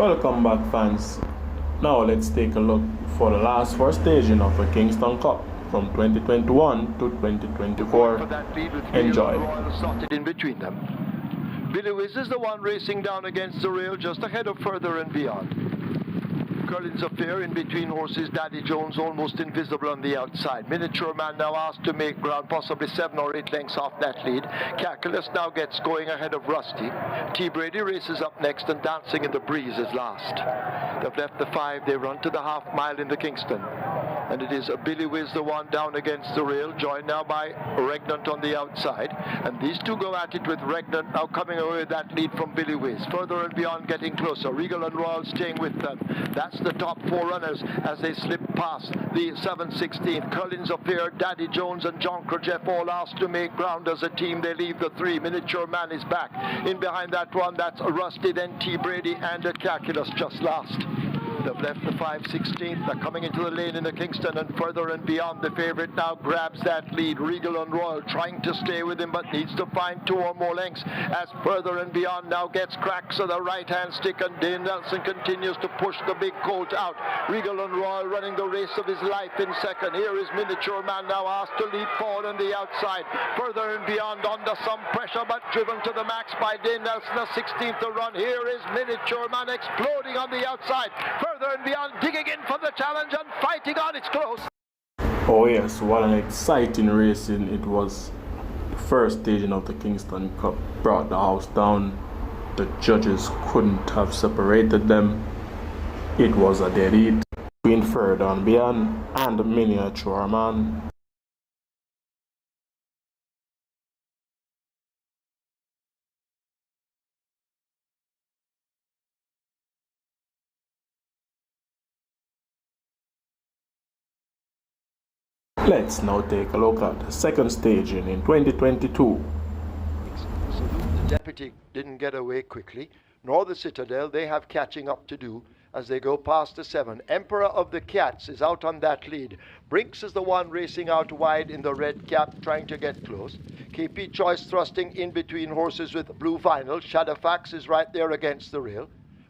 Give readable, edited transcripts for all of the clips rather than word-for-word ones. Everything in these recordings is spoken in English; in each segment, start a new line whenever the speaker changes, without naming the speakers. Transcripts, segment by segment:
Welcome back, fans. Now let's take a look for the last four staging of the Kingston Cup from 2021 to 2024. Enjoy.
In between them. Billy Wiz is the one racing down against the rail just ahead of Further and Beyond. Curlin's Affair in between horses. Daddy Jones almost invisible on the outside. Miniature Man now asked to make ground, possibly 7 or 8 lengths off that lead. Calculus now gets going ahead of Rusty. T. Brady races up next, and Dancing in the Breeze is last. They've left the 5. They run to the half mile in the Kingston. And it is Billy Wiz, the one down against the rail, joined now by Regnant on the outside. And these two go at it with Regnant now coming away with that lead from Billy Wiz. Further and Beyond getting closer. Regal and Royal staying with them. That's the top 4 runners as they slip past the 7/16. Curlin's Affair, Daddy Jones and John Jeff all asked to make ground as a team. They leave the 3. Miniature Man is back. In behind that one, that's Rusty, then T. Brady and Calculus just last. They've left the 5/16. They're coming into the lane in the Kingston, and Further and Beyond, the favourite, now grabs that lead. Regal and Royal trying to stay with him, but needs to find 2 or more lengths as Further and Beyond now gets cracks of the right-hand stick, and Dane Nelson continues to push the big colt out. Regal and Royal running the race of his life in second. Here is Miniature Man now asked to lead forward on the outside. Further and Beyond under some pressure, but driven to the max by Dane Nelson, the 16th to run. Here is Miniature Man exploding on the outside. Further and Beyond digging in for the challenge and fighting on. It's close.
Oh yes, what an exciting racing it was. The first staging of the Kingston Cup brought the house down. The judges couldn't have separated them. It was a dead heat between Further and Beyond and Miniature Man. Let's now take a look at the second staging in 2022.
The Deputy didn't get away quickly, nor the Citadel. They have catching up to do as they go past the 7. Emperor of the Cats is out on that lead. Brinks is the one racing out wide in the red cap, trying to get close. KP Choice thrusting in between horses with Blue Vinyl. Shadowfax is right there against the rail.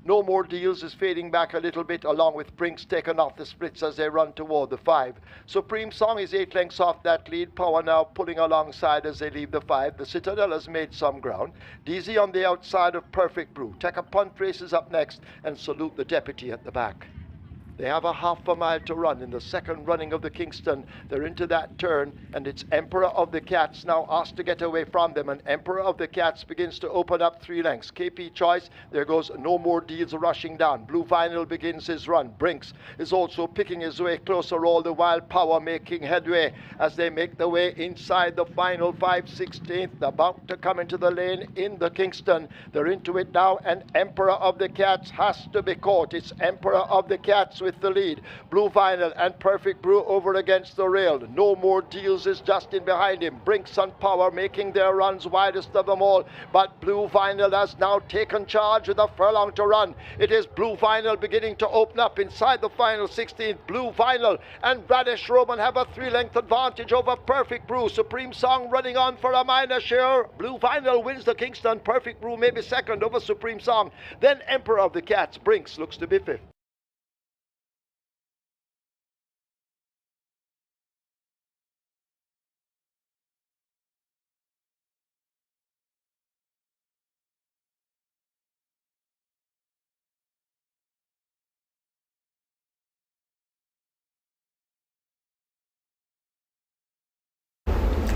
No More Deals is fading back a little bit, along with Brinks taken off the splits as they run toward the 5. Supreme Song is 8 lengths off that lead. Power now pulling alongside as they leave the 5. The Citadel has made some ground. DZ on the outside of Perfect Brew. Take a Punt races up next, and Salute the Deputy at the back. They have a half a mile to run in the second running of the Kingston. They're into that turn, and it's Emperor of the Cats now asked to get away from them, and Emperor of the Cats begins to open up 3 lengths. KP Choice, there goes No More Deals rushing down. Blue Vinyl begins his run. Brinks is also picking his way closer all the while. Power making headway as they make the way inside the final 5/16. About to come into the lane in the Kingston. They're into it now, and Emperor of the Cats has to be caught. It's Emperor of the Cats with the lead. Blue Vinyl and Perfect Brew over against the rail. No More Deals is just in behind him. Brinks and Power making their runs widest of them all, but Blue Vinyl has now taken charge with a furlong to run. It is Blue Vinyl beginning to open up inside the final 16th. Blue Vinyl and Radish Roman have a 3-length advantage over Perfect Brew. Supreme Song running on for a minor share. Blue Vinyl wins the Kingston. Perfect Brew maybe second over Supreme Song. Then Emperor of the Cats. Brinks looks to be 5th.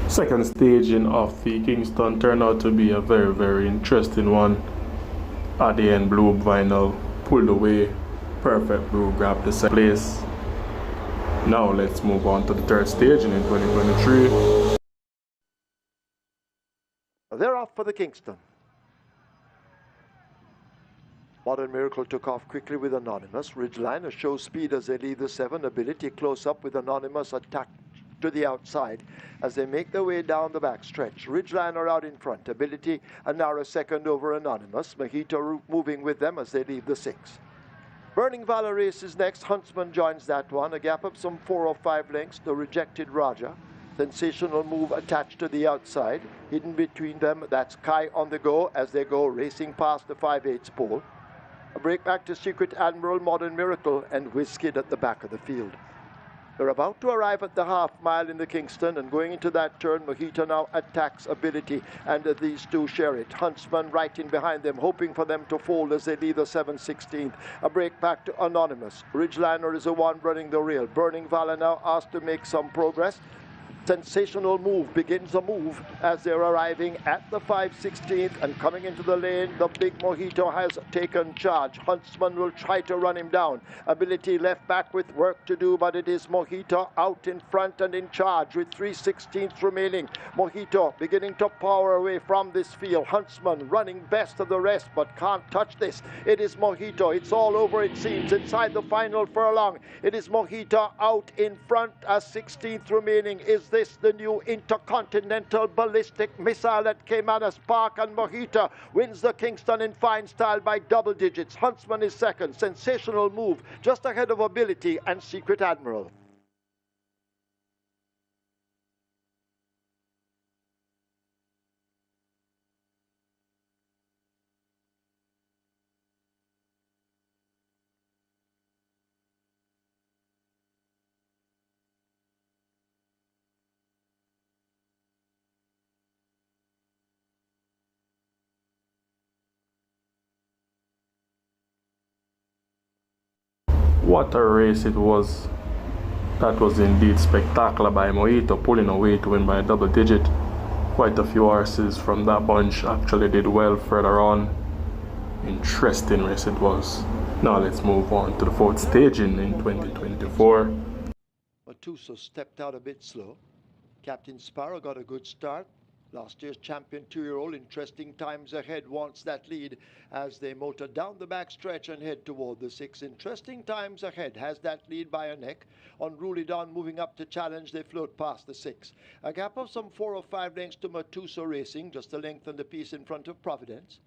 Second staging of the Kingston turned out to be a very, very interesting one. At the end, Blue Vinyl pulled away. Perfect Brew grabbed the second place. Now let's move on to the third staging in 2023.
They're off for the Kingston. Modern Miracle took off quickly with Anonymous. Ridgeliner shows speed as they leave the 7. Ability close up with Anonymous attack to the outside as they make their way down the back stretch. Ridgeliner out in front. Ability a narrow second over Anonymous. Mojito moving with them as they leave the 6. Burning Valor races next. Huntsman joins that one. A gap of some 4 or 5 lengths. The Rejected Raja. Sensational Move attached to the outside. Hidden between them, that's Kai on the go as they go racing past the 5/8 pole. A break back to Secret Admiral, Modern Miracle, and Whiskey at the back of the field. They're about to arrive at the half mile in the Kingston, and going into that turn, Mojito now attacks Ability, and these two share it. Huntsman right in behind them, hoping for them to fold as they leave the 7/16th. A break back to Anonymous. Ridgeliner is the one running the rail. Burning Valor now asked to make some progress. Sensational Move begins the move as they're arriving at the 5/16th and coming into the lane. The big Mojito has taken charge. Huntsman will try to run him down. Ability left back with work to do, but it is Mojito out in front and in charge with 3/16 remaining. Mojito beginning to power away from this field. Huntsman running best of the rest, but can't touch this. It is Mojito. It's all over, it seems, inside the final furlong. It is Mojito out in front as 16th remaining. Is this the new intercontinental ballistic missile that came out of Spark? And Mojito wins the Kingston in fine style by double digits. Huntsman is second. Sensational Move just ahead of Ability and Secret Admiral.
What a race it was. That was indeed spectacular by Mojito, pulling away to win by a double digit. Quite a few horses from that bunch actually did well further on. Interesting race it was. Now let's move on to the fourth staging in 2024.
Matuso stepped out a bit slow. Captain Sparrow got a good start. Last year's champion 2-year-old, Interesting Times Ahead, wants that lead as they motor down the back stretch and head toward the 6. Interesting Times Ahead has that lead by a neck. Unruly Dawn moving up to challenge, they float past the 6. A gap of some 4 or 5 lengths to Matuso Racing, just a length and a piece in front of Providence.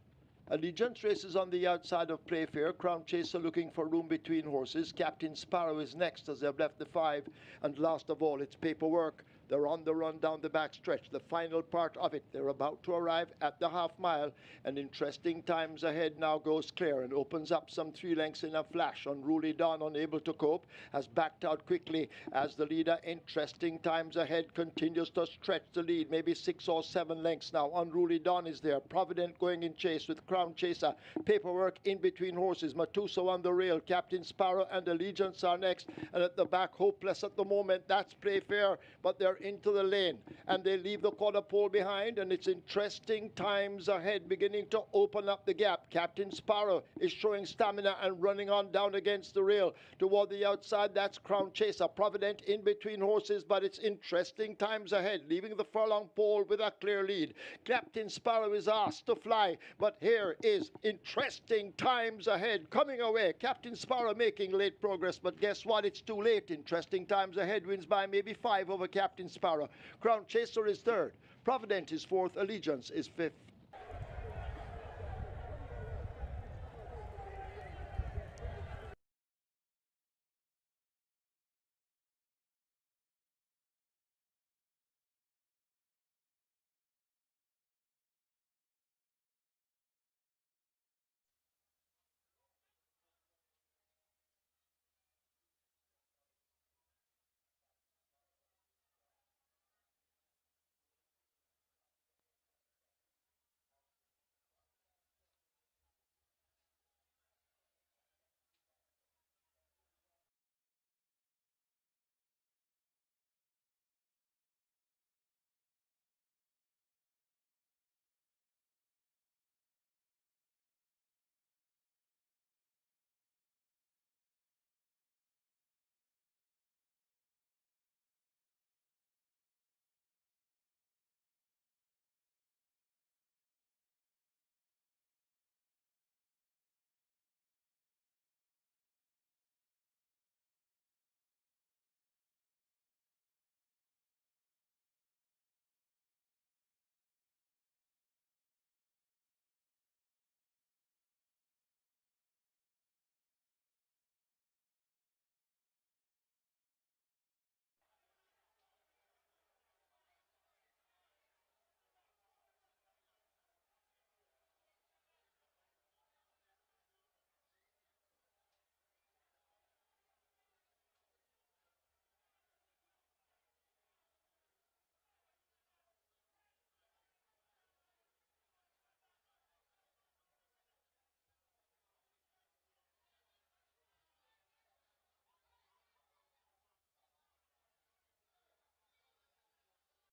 Allegiance races on the outside of Playfair. Crown Chaser looking for room between horses. Captain Sparrow is next as they've left the 5. And last of all, it's Paperwork. They're on the run down the back stretch. The final part of it, they're about to arrive at the half mile. And Interesting Times Ahead now goes clear and opens up some 3 lengths in a flash. Unruly Dawn, unable to cope, has backed out quickly as the leader, Interesting Times Ahead, continues to stretch the lead. Maybe 6 or 7 lengths now. Unruly Dawn is there. Provident going in chase with Crown Chaser. Paperwork in between horses. Matuso on the rail. Captain Sparrow and Allegiance are next. And at the back, hopeless at the moment, that's Playfair. But they're into the lane and they leave the quarter pole behind, and it's Interesting Times Ahead beginning to open up the gap. Captain Sparrow is showing stamina and running on down against the rail toward the outside. That's Crown Chaser. Provident in between horses, but it's Interesting Times Ahead leaving the furlong pole with a clear lead. Captain Sparrow is asked to fly, but here is Interesting Times Ahead coming away. Captain Sparrow making late progress, but guess what? It's too late. Interesting Times Ahead wins by maybe 5 over Captain Sparrow. Crown Chaser is third. Provident is fourth. Allegiance is fifth.